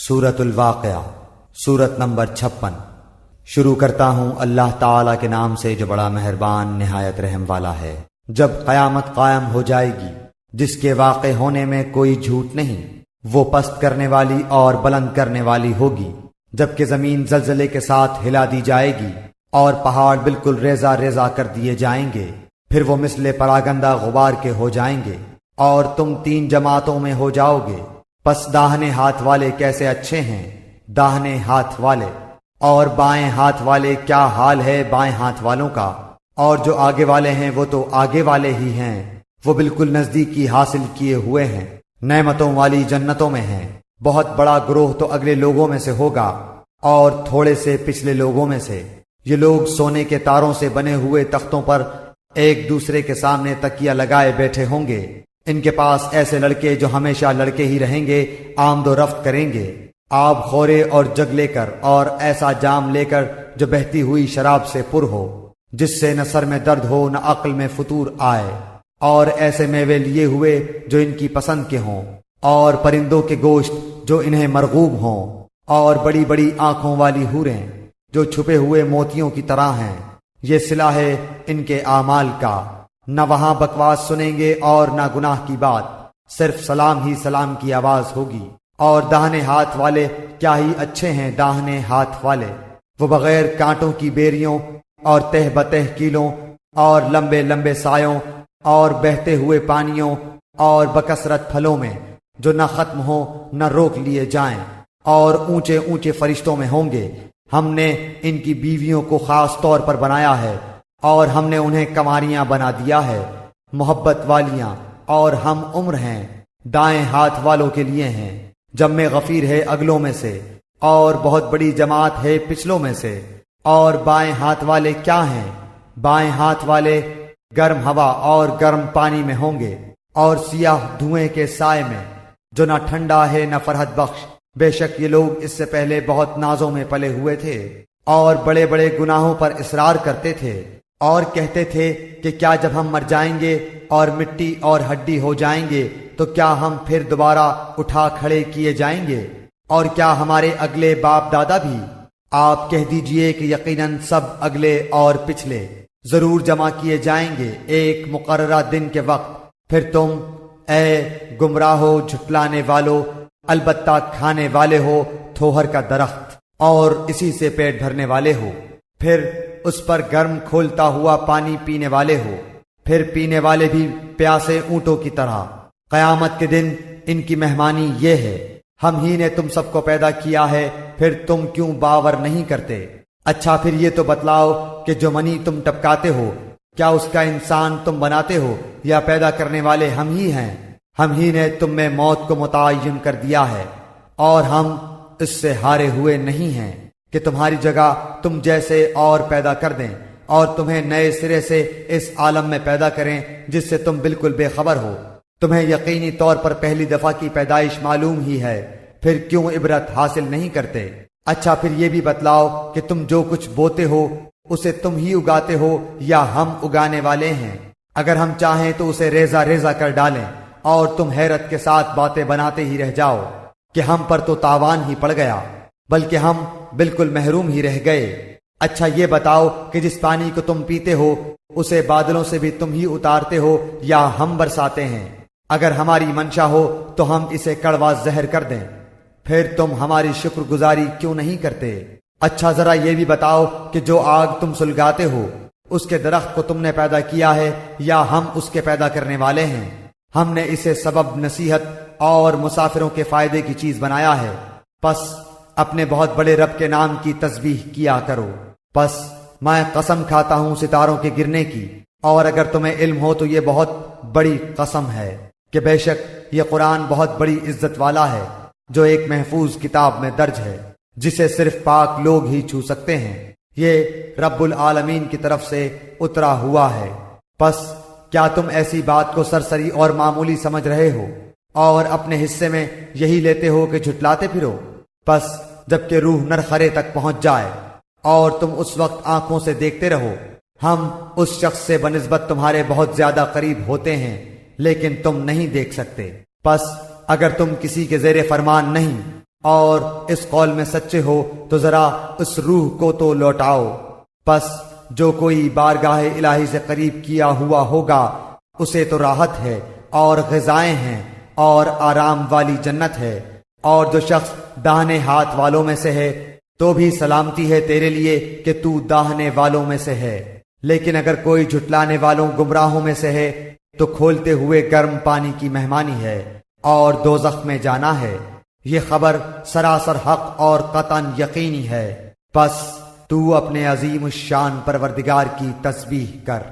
سورۃ الواقعہ، سورت نمبر 56۔ شروع کرتا ہوں اللہ تعالیٰ کے نام سے جو بڑا مہربان نہایت رحم والا ہے۔ جب قیامت قائم ہو جائے گی جس کے واقع ہونے میں کوئی جھوٹ نہیں، وہ پست کرنے والی اور بلند کرنے والی ہوگی، جبکہ زمین زلزلے کے ساتھ ہلا دی جائے گی اور پہاڑ بالکل ریزہ ریزہ کر دیے جائیں گے، پھر وہ مثل پراگندہ غبار کے ہو جائیں گے اور تم 3 جماعتوں میں ہو جاؤ گے۔ پس داہنے ہاتھ والے کیسے اچھے ہیں داہنے ہاتھ والے، اور بائیں ہاتھ والے کیا حال ہے بائیں ہاتھ والوں کا، اور جو آگے والے ہیں وہ تو آگے والے ہی ہیں، وہ بالکل نزدیکی حاصل کیے ہوئے ہیں، نعمتوں والی جنتوں میں ہیں۔ بہت بڑا گروہ تو اگلے لوگوں میں سے ہوگا اور تھوڑے سے پچھلے لوگوں میں سے۔ یہ لوگ سونے کے تاروں سے بنے ہوئے تختوں پر ایک دوسرے کے سامنے تکیہ لگائے بیٹھے ہوں گے۔ ان کے پاس ایسے لڑکے جو ہمیشہ لڑکے ہی رہیں گے آمد و رفت کریں گے، آب خورے اور جگ لے کر، اور ایسا جام لے کر جو بہتی ہوئی شراب سے پر ہو، جس سے نہ سر میں درد ہو نہ عقل میں فطور آئے، اور ایسے میوے لیے ہوئے جو ان کی پسند کے ہوں، اور پرندوں کے گوشت جو انہیں مرغوب ہوں، اور بڑی بڑی آنکھوں والی حوریں جو چھپے ہوئے موتیوں کی طرح ہیں۔ یہ صلہ ہے ان کے اعمال کا، نہ وہاں بکواس سنیں گے اور نہ گناہ کی بات، صرف سلام ہی سلام کی آواز ہوگی۔ اور داہنے ہاتھ والے کیا ہی اچھے ہیں داہنے ہاتھ والے، وہ بغیر کانٹوں کی بیریوں اور تہ بتہ کیلوں اور لمبے لمبے سایوں اور بہتے ہوئے پانیوں اور بکثرت پھلوں میں جو نہ ختم ہو نہ روک لیے جائیں، اور اونچے اونچے فرشتوں میں ہوں گے۔ ہم نے ان کی بیویوں کو خاص طور پر بنایا ہے اور ہم نے انہیں کنواریاں بنا دیا ہے، محبت والیاں، اور ہم عمر ہیں، دائیں ہاتھ والوں کے لیے ہیں۔ جمع غفیر ہے اگلوں میں سے، اور بہت بڑی جماعت ہے پچھلوں میں سے۔ اور بائیں ہاتھ والے کیا ہیں؟ بائیں ہاتھ والے گرم ہوا اور گرم پانی میں ہوں گے، اور سیاہ دھوئیں کے سائے میں جو نہ ٹھنڈا ہے نہ فرحت بخش۔ بے شک یہ لوگ اس سے پہلے بہت نازوں میں پلے ہوئے تھے اور بڑے بڑے گناہوں پر اصرار کرتے تھے، اور کہتے تھے کہ کیا جب ہم مر جائیں گے اور مٹی اور ہڈی ہو جائیں گے تو کیا ہم پھر دوبارہ اٹھا کھڑے کیے جائیں گے، اور کیا ہمارے اگلے باپ دادا بھی؟ آپ کہہ دیجئے کہ یقیناً سب اگلے اور پچھلے ضرور جمع کیے جائیں گے ایک مقررہ دن کے وقت۔ پھر تم اے گمراہو جھٹلانے والو البتہ کھانے والے ہو تھوہر کا درخت اور اسی سے پیٹ بھرنے والے ہو، پھر اس پر گرم کھولتا ہوا پانی پینے والے ہو، پھر پینے والے بھی پیاسے اونٹوں کی طرح۔ قیامت کے دن ان کی مہمانی یہ ہے، ہم ہی نے تم سب کو پیدا کیا ہے، پھر تم کیوں باور نہیں کرتے؟ اچھا پھر یہ تو بتلاؤ کہ جو منی تم ٹپکاتے ہو کیا اس کا انسان تم بناتے ہو یا پیدا کرنے والے ہم ہی ہیں؟ ہم ہی نے تم میں موت کو متعین کر دیا ہے، اور ہم اس سے ہارے ہوئے نہیں ہیں کہ تمہاری جگہ تم جیسے اور پیدا کر دیں اور تمہیں نئے سرے سے اس عالم میں پیدا کریں جس سے تم بالکل بے خبر ہو۔ تمہیں یقینی طور پر پہلی دفعہ کی پیدائش معلوم ہی ہے، پھر کیوں عبرت حاصل نہیں کرتے؟ اچھا پھر یہ بھی بتلاؤ کہ تم جو کچھ بوتے ہو اسے تم ہی اگاتے ہو یا ہم اگانے والے ہیں؟ اگر ہم چاہیں تو اسے ریزہ ریزہ کر ڈالیں اور تم حیرت کے ساتھ باتیں بناتے ہی رہ جاؤ کہ ہم پر تو تاوان ہی پڑ گیا، بلکہ ہم بالکل محروم ہی رہ گئے۔ اچھا یہ بتاؤ کہ جس پانی کو تم پیتے ہو اسے بادلوں سے بھی تم ہی اتارتے ہو یا ہم برساتے ہیں؟ اگر ہماری منشا ہو تو ہم اسے کڑوا زہر کر دیں، پھر تم ہماری شکر گزاری کیوں نہیں کرتے؟ اچھا ذرا یہ بھی بتاؤ کہ جو آگ تم سلگاتے ہو اس کے درخت کو تم نے پیدا کیا ہے یا ہم اس کے پیدا کرنے والے ہیں؟ ہم نے اسے سبب نصیحت اور مسافروں کے فائدے کی چیز بنایا ہے، پس اپنے بہت بڑے رب کے نام کی تسبیح کیا کرو۔ پس میں قسم کھاتا ہوں ستاروں کے گرنے کی، اور اگر تمہیں علم ہو تو یہ بہت بڑی قسم ہے کہ بے شک یہ قرآن بہت بڑی عزت والا ہے، جو ایک محفوظ کتاب میں درج ہے جسے صرف پاک لوگ ہی چھو سکتے ہیں۔ یہ رب العالمین کی طرف سے اترا ہوا ہے۔ پس کیا تم ایسی بات کو سرسری اور معمولی سمجھ رہے ہو اور اپنے حصے میں یہی لیتے ہو کہ جھٹلاتے پھرو؟ پس جبکہ روح نرخرے تک پہنچ جائے اور تم اس وقت آنکھوں سے دیکھتے رہو، ہم اس شخص سے بنسبت تمہارے بہت زیادہ قریب ہوتے ہیں لیکن تم نہیں دیکھ سکتے۔ پس اگر تم کسی کے زیر فرمان نہیں اور اس قول میں سچے ہو تو ذرا اس روح کو تو لوٹاؤ۔ پس جو کوئی بارگاہ الہی سے قریب کیا ہوا ہوگا اسے تو راحت ہے اور غذائیں ہیں اور آرام والی جنت ہے، اور جو شخص داہنے ہاتھ والوں میں سے ہے تو بھی سلامتی ہے تیرے لیے کہ تو داہنے والوں میں سے ہے۔ لیکن اگر کوئی جھٹلانے والوں گمراہوں میں سے ہے تو کھولتے ہوئے گرم پانی کی مہمانی ہے اور دوزخ میں جانا ہے۔ یہ خبر سراسر حق اور قطعاً یقینی ہے، پس تو اپنے عظیم الشان پروردگار کی تسبیح کر۔